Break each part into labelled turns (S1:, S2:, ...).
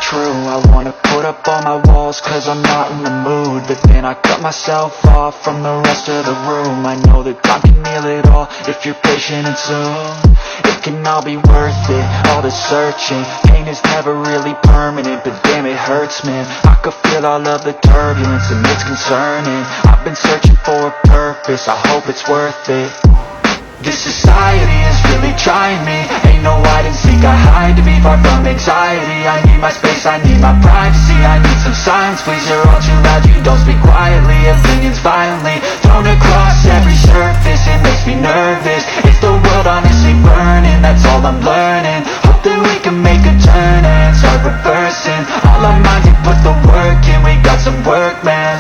S1: true. I wanna put up all my walls cause I'm not in the mood, but then I cut myself off from the rest of the room. I know that time can heal it all if you're patient and soon it can all be worth it, all the searching. Pain is never really permanent, but damn it hurts, man. I could feel all of the turbulence and it's concerning. I've been searching for a purpose, I hope it's worth it. This society is really trying me. Ain't no hide and seek, I hide to be far from anxiety. I need my space, I need my privacy. I need some silence, please, you're all too loud. You don't speak quietly, opinions violently thrown across every surface. It makes me nervous. Is the world honestly burning? That's all I'm learning. Hope that we can make a turn and start reversing. All our minds and put the work in. We got some work, man.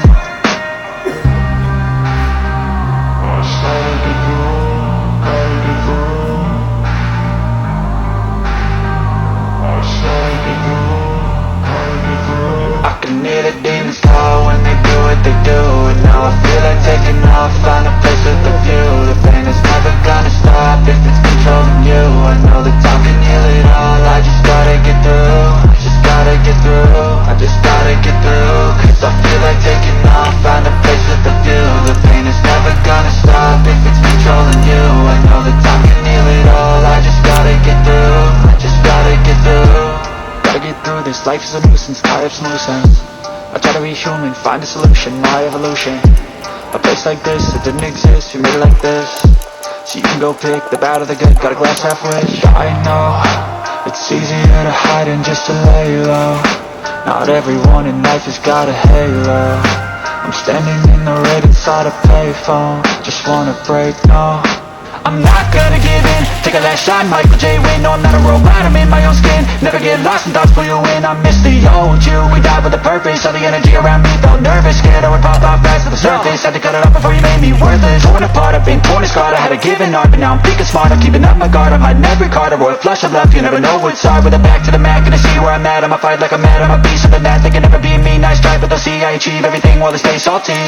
S1: I can hear the demons call when they do what they do, and now I feel like taking off, find a place with a view. The pain is never gonna stop if it's controlling you. I know that time can heal it all, I just gotta get through. I just gotta get through, I just gotta get through. Cause I feel like taking off, find a place with a view. The pain is never gonna stop if it's controlling you. I know that time can heal it all, I just gotta get through. I just gotta get through. Gotta get through this, life is a nuisance, tired of some loose ends. I try to be human, find a solution, my evolution. A place like this, it didn't exist, we made it like this. So you can go pick the bad or the good, got a glass half wish. I know, it's easier to hide than just to lay low. Not everyone in life has got a halo. I'm standing in the red inside a payphone, just wanna break, no. I'm not gonna give in, take a last shot, Michael J. Win. No, I'm not a robot, I'm in my own skin. Never get lost when thoughts pull you in. I miss the old you, we died with a purpose. All the energy around me felt nervous, scared I would pop off fast to the surface. Had to cut it off before you made me worthless. Torn apart, I've been torn and scarred. I had a given art, but now I'm thinking smart. I'm keeping up my guard, I'm hiding every card. A royal flush of love, you never know what's hard. With a back to the mat, gonna see where I'm at. I'ma fight like I'm mad, I'm a beast of the net. They can never be me, nice try, but they'll see I achieve everything while they stay salty.